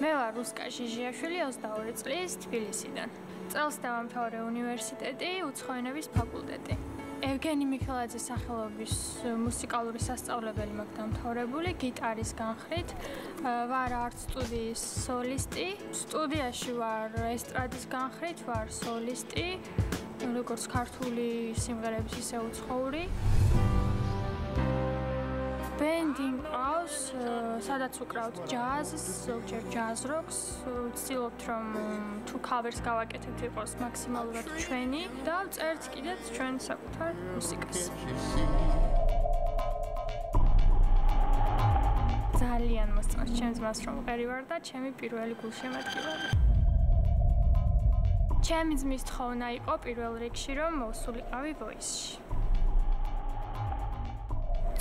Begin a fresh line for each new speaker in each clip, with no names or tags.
მე ვარ რუსკა ჟიჟიაშვილი 22 წლის თბილისიდან. წელს დავამთავრე უნივერსიტეტი, უცხო ენების ფაკულტეტი. ევგენი მიქელაძის სახელობის მუსიკალური სასწავლებელი მაქვს დამთავრებული, გიტარის განხრით. ვარ არტ სტუდიის სოლისტი. სტუდიაში ვარ ესტრადის განხრით, ვარ სოლისტი. როგორც ქართული სიმღერების, ისე უცხოური. ბენდი მყავს, სადაც ვუკრავთ ჯაზს, ზოგჯერ ჯაზ როკს. ვცდილობთ, რომ თუ ქავერს გავაკეთებთ, იყოს მაქსიმალურად ჩვენი და ვწერთ კიდეც ჩვენ საკუთარ მუსიკას. ძალიან მოსწონს ჩემს მას, რომ მღერი ვარ და ჩემი პირველი გულშემატკივარი. ჩემი ძმის თხოვნა იყო პირველ რიგში, რომ მოვსულიყავი Voice-ში.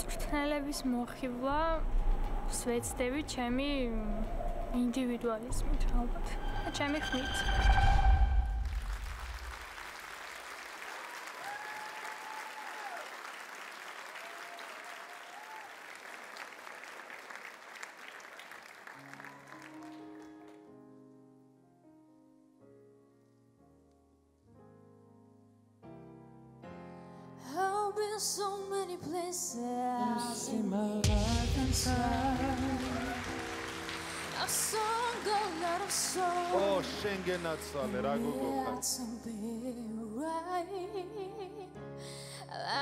წვრთნელების მოხიბლა ვეცდები ჩემი ინდივიდუალიზმით ალბათ და ჩემი ხმით.
I've been so many places in my life inside. I've sung a lot of songs.
Oh, შენგენაცვალე რა გოგოხარ.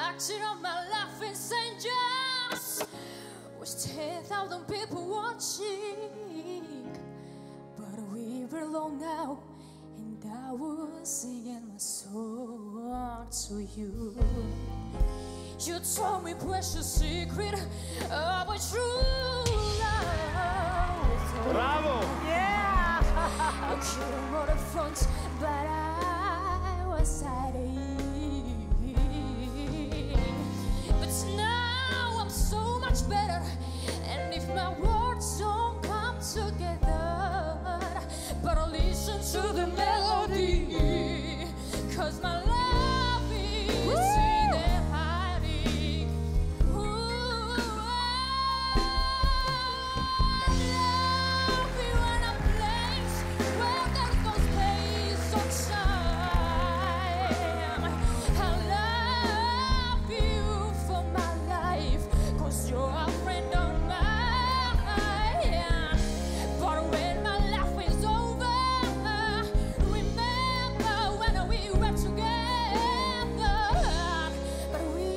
Acting on my life in St. John's with 10,000 people watching, but we were alone now. And I was singing my song to you. You told me precious secret of a true love.
Bravo!
Yeah! I couldn't hold the front, but I was hiding. But now I'm so much better. And if my words don't come together, but I'll listen to the melody, 'cause my love is in the hiding. Ooh, I love you in a place where there's no space or time. I love you for my life, 'cause you're a friend of mine. But when my life is over, remember when we were together. But we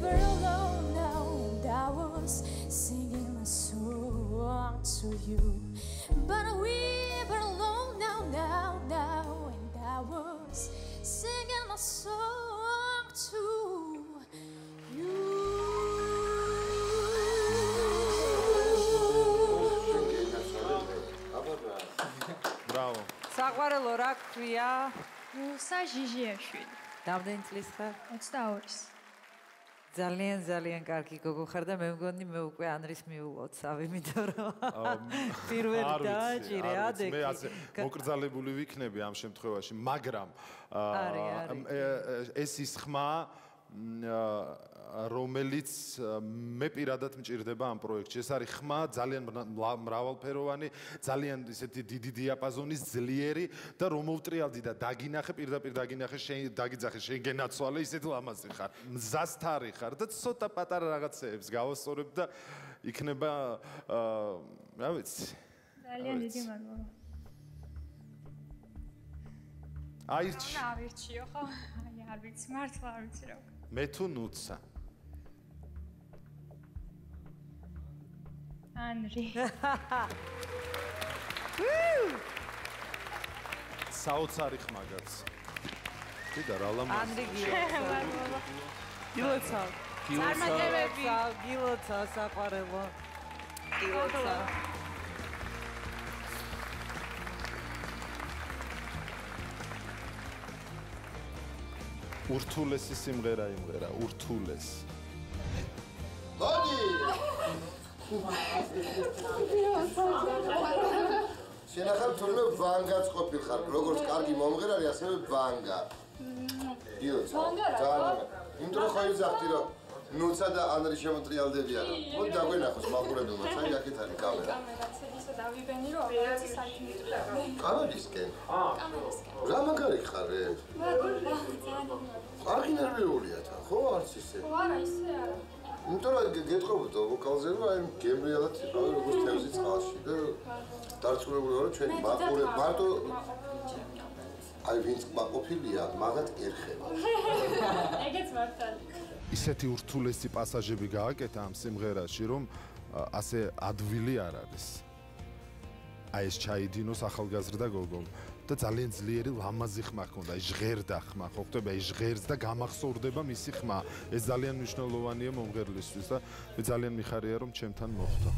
were alone now, and I was singing my song to you. But we were alone now, and I was singing my song to you.
Bravo.
საყვარელო რა ქვია?
რუსკა ჟიჟიაშვილი.
რამდენი წლის ხარ?
22-ის.
ძალიან კარგი გოგო ხარ და მე მგონი მე უკვე ანრის მიულოცავ, იმიტომ რომ პირველი დააჭირე ადექი.
მე ასე მოკრძალებული ვიქნები ამ შემთხვევაში, მაგრამ ეს ის ხმა რომელიც მე პირადად მჭირდება ამ პროექტში. ეს არის ხმა ძალიან მრავალფეროვანი, ძალიან ისეთი დიდი დიაპაზონის, ძლიერი და რომ მოვტრიალდი და დაგინახე, პირდაპირ დაგინახე, დაგიძახე, შენგენაცვალე, ისეთ ლამაზი ხარ. მზასთარი ხარ და ცოტა პატარა რაღაცეებს გავასწორებ და იქნება რა ვიცი.
ძალიან დიდი მადლობა. აირჩიო ხო? აი არ ვიცი, მართლა არ ვიცი რა.
მე თუ ნუცა.
ანრი.
საოცარი ხმაგაც. კიდე რა ლამაზი.
ანრი გილოცა. გილოცა საყვარელო. გილოცა.
ურთულესი სიმღერა იმღერა, ურთულესი.
მოდი! შენახავ თურმე ვანგაც ყოფილხარ, როგორც კარგი მომღერალი, ასევე ვანგა. გილოცა. ძალიან. იმიტომ რომ ხო იზახთი რომ ნუცა და ანრი შემოტრიალდებიან. მოდი დაგვენახოს მაყურებელმა, საი აქეთ არის კამერა.
კამერაც ისე დავიბენი რომ რაღაც საით მიტრდა.
კამერისკენ.
კამერისკენ.
რა მაგარი ხარ?
მაგურა ძალიან.
კარგი ნერვიულია თან, ხო არც ისე?
ხო არა ისე არა.
იმიტომ რომ გეტყობოდა ვოკალზე რომ აი გემრიალად იყავი როგორც თევზი წყალში და დარწმუნებული ვარ ჩვენ მაყურებ მარტო აი ვინც მაყოფილია მაგათ ერხება.
ეგეც მართალი.
ისეთი ურთულესი პასაჟები გააკეთა ამ სიმღერაში, რომ ასე ადვილი არ არის. აი ეს ჩაიდინოს ახალგაზრდა გოგომ და ძალიან ძლიერი ლამაზი ხმა ჰქონდა, აი ჟღერდა ხმა, ხო ხდება, აი ჟღერს და გამახსოვრდება მისი ხმა. ეს ძალიან მნიშვნელოვანია მომღერლისთვის და მე ძალიან მიხარია რომ ჩემთან მოხვდა.